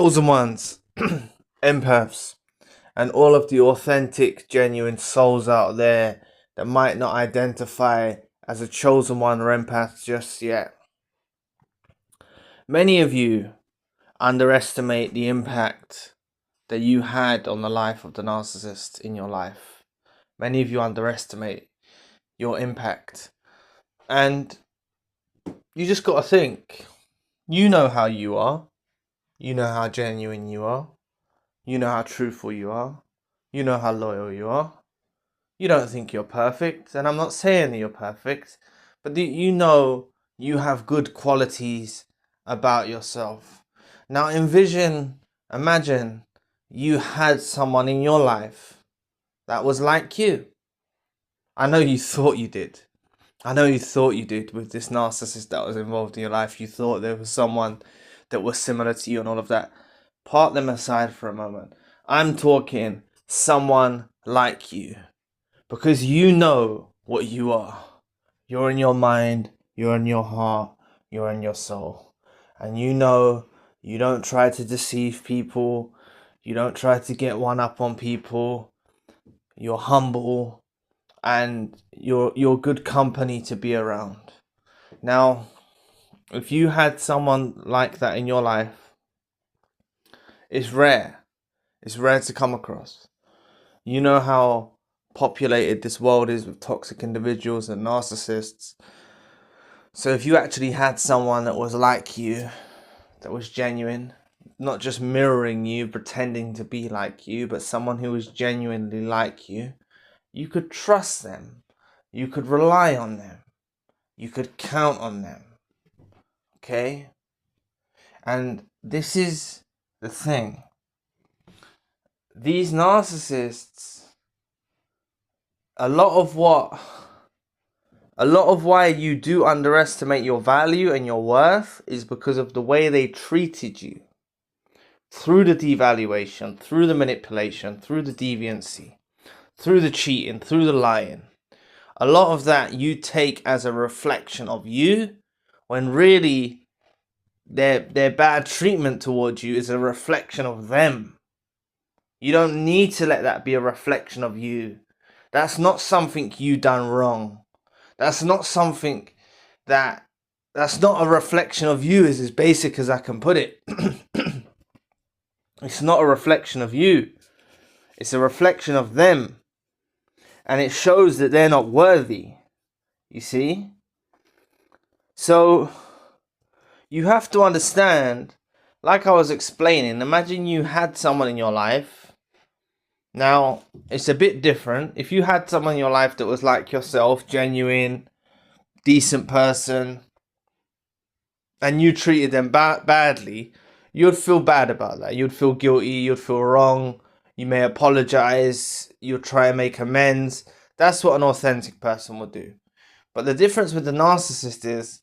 chosen ones, empaths, and all of the authentic, genuine souls out there that might not identify as a chosen one or empath just yet. Many of you underestimate the impact that you had on the life of the narcissist in your life. Many of you underestimate your impact. And you just got to think, you know how you are. You know how genuine you are. You know how truthful you are. You know how loyal you are. You don't think you're perfect, and I'm not saying that you're perfect, but you know you have good qualities about yourself. Now imagine you had someone in your life that was like you. I know you thought you did. I know you thought you did with this narcissist that was involved in your life. You thought there was someone that was similar to you and all of that. Part them aside for a moment. I'm talking someone like you. Because you know what you are. You're in your mind, you're in your heart, you're in your soul. And you know you don't try to deceive people. You don't try to get one up on people. You're humble. And you're good company to be around. Now, if you had someone like that in your life, it's rare. It's rare to come across. You know how populated this world is with toxic individuals and narcissists. So if you actually had someone that was like you, that was genuine, not just mirroring you, pretending to be like you, but someone who was genuinely like you could trust them. You could rely on them. You could count on them. Okay? And this is the thing. These narcissists, a lot of why you do underestimate your value and your worth is because of the way they treated you. Through the devaluation, through the manipulation, through the deviancy, through the cheating, through the lying. A lot of that you take as a reflection of you, when really their bad treatment towards you is a reflection of them. You don't need to let that be a reflection of you. That's not something you done wrong. That's not something that's not a reflection of you, is as basic as I can put it. It's not a reflection of you. It's a reflection of them. And it shows that they're not worthy. You see? So you have to understand, like I was explaining, imagine you had someone in your life. Now, it's a bit different. If you had someone in your life that was like yourself, genuine, decent person, and you treated them badly, you'd feel bad about that. You'd feel guilty. You'd feel wrong. You may apologize. You'll try and make amends. That's what an authentic person would do. But the difference with the narcissist is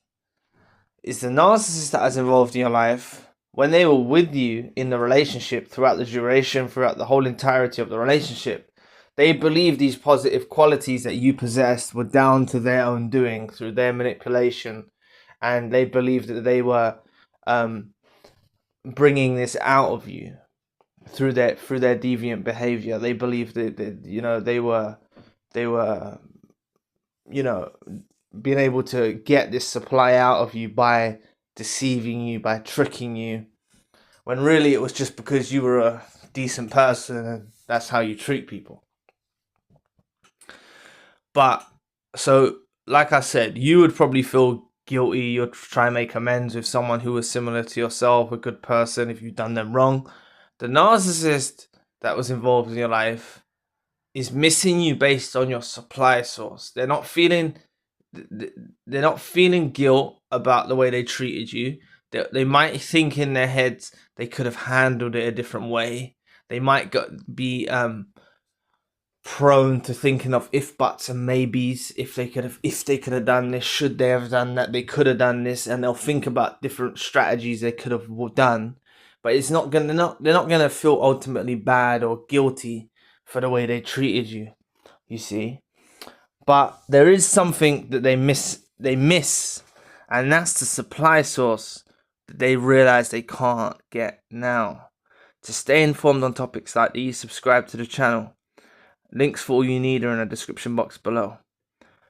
the narcissist that is involved in your life, when they were with you in the relationship throughout the duration, throughout the whole entirety of the relationship, they believed these positive qualities that you possessed were down to their own doing, through their manipulation. And they believed that they were bringing this out of you through their deviant behavior. They believed that they were being able to get this supply out of you by deceiving you, by tricking you, when really it was just because you were a decent person and that's how you treat people. But so, like I said, you would probably feel guilty. You'd try and make amends with someone who was similar to yourself, a good person, if you've done them wrong. The narcissist that was involved in your life is missing you based on your supply source. They're not feeling guilt about the way they treated you. They might think in their heads they could have handled it a different way. They might be prone to thinking of if, buts, and maybes. If they could have done this, should they have done that, they could have done this, and they'll think about different strategies they could have done. But they're not gonna feel ultimately bad or guilty for the way they treated you. You see, but there is something that they miss, and that's the supply source that they realize they can't get now. To stay informed on topics like these, subscribe to the channel. Links for all you need are in the description box below.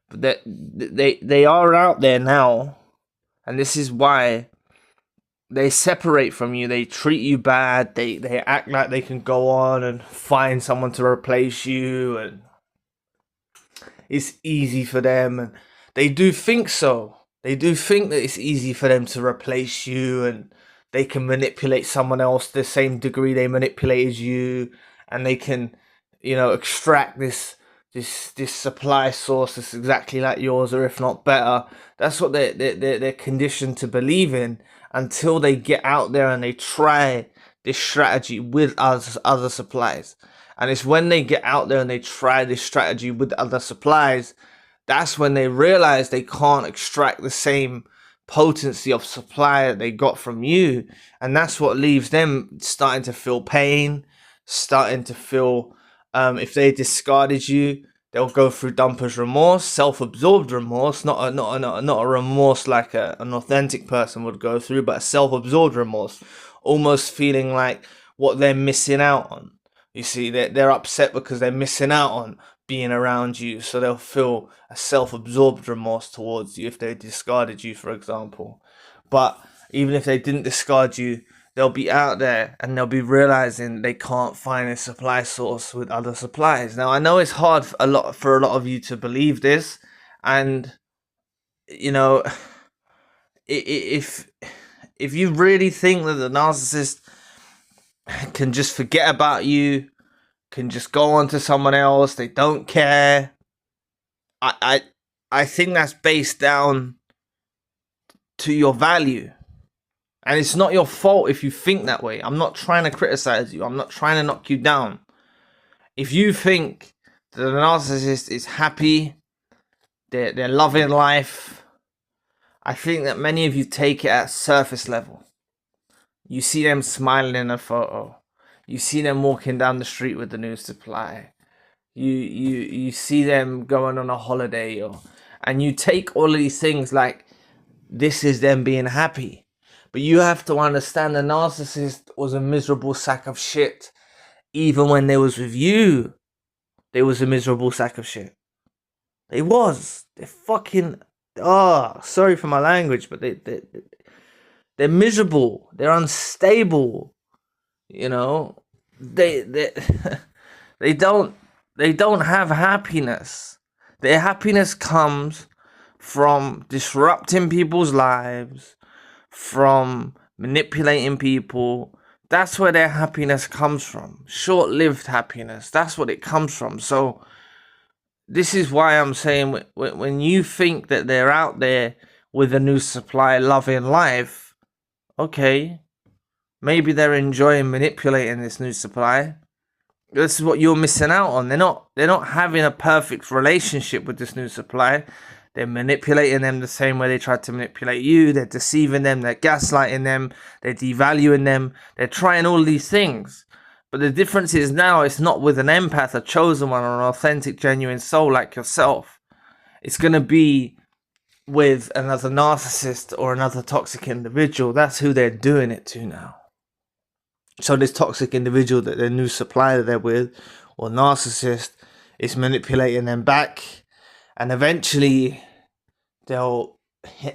But they are out there now, and this is why they separate from you. They treat you bad. They act like they can go on and find someone to replace you, and it's easy for them. And they do think so. They do think that it's easy for them to replace you, and they can manipulate someone else to the same degree they manipulated you, and they can, extract this supply source that's exactly like yours, or if not better. That's what they're conditioned to believe in, until they get out there and they try this strategy with other supplies. And it's when they get out there and they try this strategy with other supplies, that's when they realize they can't extract the same potency of supply that they got from you. And that's what leaves them starting to feel pain, starting to feel, if they discarded you, they'll go through dumper's remorse, self-absorbed remorse, not a remorse like an authentic person would go through, but a self-absorbed remorse, almost feeling like what they're missing out on. You see, they're upset because they're missing out on being around you, so they'll feel a self-absorbed remorse towards you if they discarded you, for example. But even if they didn't discard you, they'll be out there and they'll be realizing they can't find a supply source with other supplies. Now, I know it's hard for a lot of you to believe this, and if you really think that the narcissist can just forget about you, can just go on to someone else, they don't care, I think that's based down to your value. And it's not your fault if you think that way. I'm not trying to criticize you. I'm not trying to knock you down. If you think that the narcissist is happy, they're loving life, I think that many of you take it at surface level. You see them smiling in a photo. You see them walking down the street with the new supply. You see them going on a holiday, and you take all of these things like this is them being happy. But you have to understand the narcissist was a miserable sack of shit. Even when they was with you, they was a miserable sack of shit. They was. They're fucking... sorry for my language, but they're miserable. They're unstable. They don't have happiness. Their happiness comes from disrupting people's lives, from manipulating people. That's where their happiness comes from. Short-lived happiness. That's what it comes from. So this is why I'm saying, when you think that they're out there with a new supply, loving life, okay, maybe they're enjoying manipulating this new supply. This is what you're missing out on. They're not having a perfect relationship with this new supply. They're manipulating them the same way they tried to manipulate you. They're deceiving them. They're gaslighting them. They're devaluing them. They're trying all these things. But the difference is now it's not with an empath, a chosen one, or an authentic, genuine soul like yourself. It's going to be with another narcissist or another toxic individual. That's who they're doing it to now. So this toxic individual that their new supplier they're with, or narcissist, is manipulating them back. And eventually they'll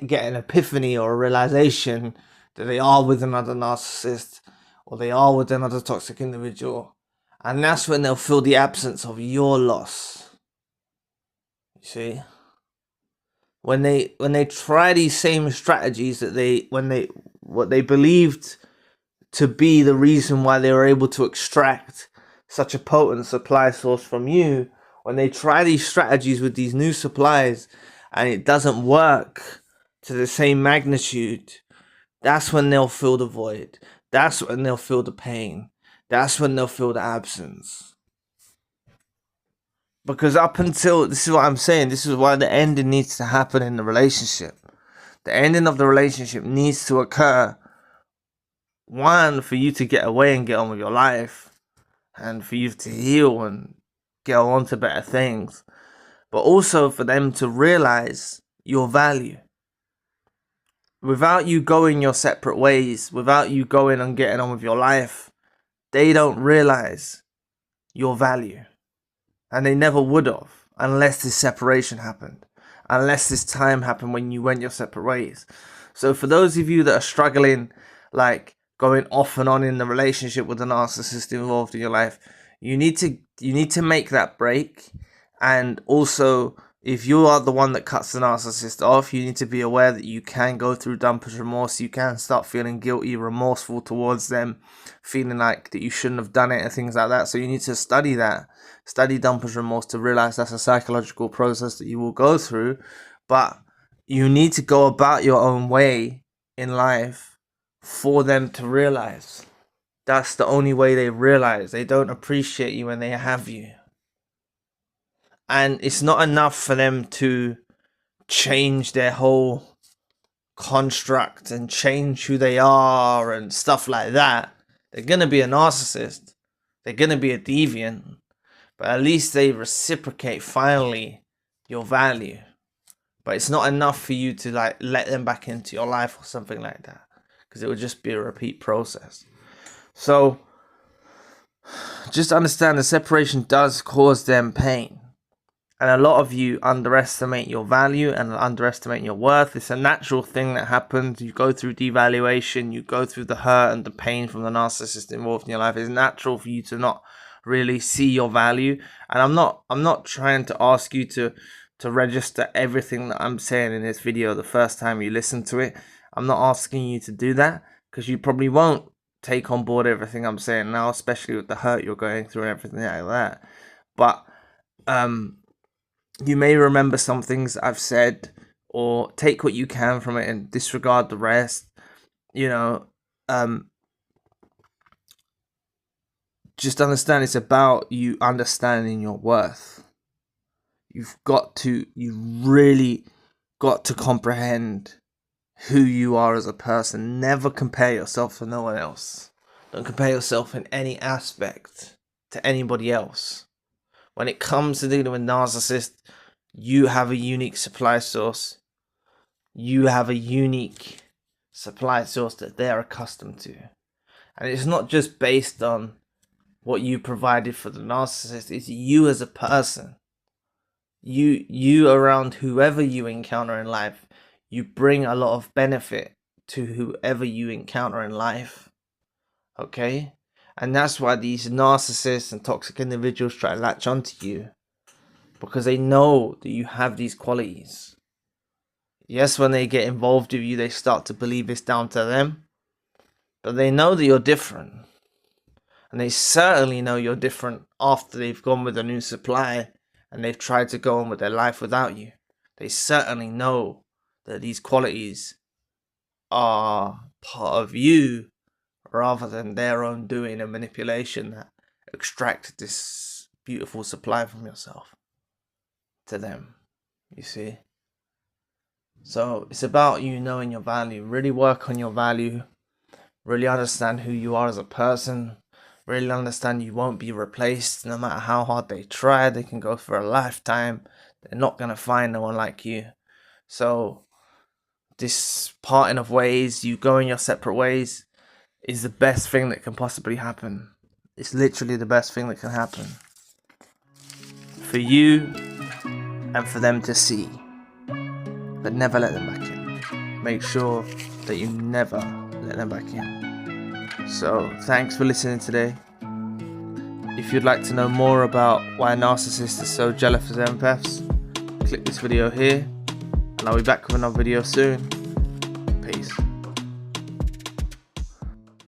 get an epiphany or a realization that they are with another narcissist, or they are with another toxic individual. And that's when they'll feel the absence of your loss. You see? When they try these same strategies that what they believed to be the reason why they were able to extract such a potent supply source from you, when they try these strategies with these new supplies and it doesn't work to the same magnitude, that's when they'll feel the void. That's when they'll feel the pain. That's when they'll feel the absence. Because up until, this is what I'm saying, this is why the ending needs to happen in the relationship. The ending of the relationship needs to occur, one, for you to get away and get on with your life, and for you to heal and go on to better things, but also for them to realize your value. Without you going your separate ways, without you going and getting on with your life, they don't realize your value. And they never would have unless this separation happened. Unless this time happened when you went your separate ways. So for those of you that are struggling, like going off and on in the relationship with the narcissist involved in your life, you need to make that break. And also, if you are the one that cuts the narcissist off, you need to be aware that you can go through dumper's remorse. You can start feeling guilty, remorseful towards them, feeling like that you shouldn't have done it and things like that. So you need to study that. Study dumper's remorse to realize that's a psychological process that you will go through. But you need to go about your own way in life for them to realize. That's the only way they realize. They don't appreciate you when they have you. And it's not enough for them to change their whole construct and change who they are and stuff like that. They're going to be a narcissist. They're going to be a deviant. But at least they reciprocate finally your value. But it's not enough for you to like let them back into your life or something like that. Because it would just be a repeat process. So just understand the separation does cause them pain. And a lot of you underestimate your value and underestimate your worth. It's a natural thing that happens. You go through devaluation, you go through the hurt and the pain from the narcissist involved in your life. It's natural for you to not really see your value. And I'm not trying to ask you to register everything that I'm saying in this video the first time you listen to it. I'm not asking you to do that, because you probably won't take on board everything I'm saying now, especially with the hurt you're going through and everything like that. But you may remember some things I've said, or take what you can from it and disregard the rest. You know, just understand it's about you understanding your worth. You really got to comprehend who you are as a person. Never compare yourself to no one else. Don't compare yourself in any aspect to anybody else. When it comes to dealing with narcissists, you have a unique supply source. You have a unique supply source that they're accustomed to. And it's not just based on what you provided for the narcissist. It's you as a person. You around whoever you encounter in life, you bring a lot of benefit to whoever you encounter in life. Okay? And that's why these narcissists and toxic individuals try to latch onto you. Because they know that you have these qualities. Yes, when they get involved with you, they start to believe it's down to them. But they know that you're different. And they certainly know you're different after they've gone with a new supply and they've tried to go on with their life without you. They certainly know that these qualities are part of you rather than their own doing and manipulation that extracted this beautiful supply from yourself to them, you see. So it's about you knowing your value. Really work on your value. Really understand who you are as a person. Really understand you won't be replaced no matter how hard they try. They can go for a lifetime. They're not going to find no one like you. So this parting of ways, you going your separate ways, is the best thing that can possibly happen. It's literally the best thing that can happen. For you and for them to see. But never let them back in. Make sure that you never let them back in. So, thanks for listening today. If you'd like to know more about why narcissists are so jealous of empaths, click this video here, and I'll be back with another video soon. Peace.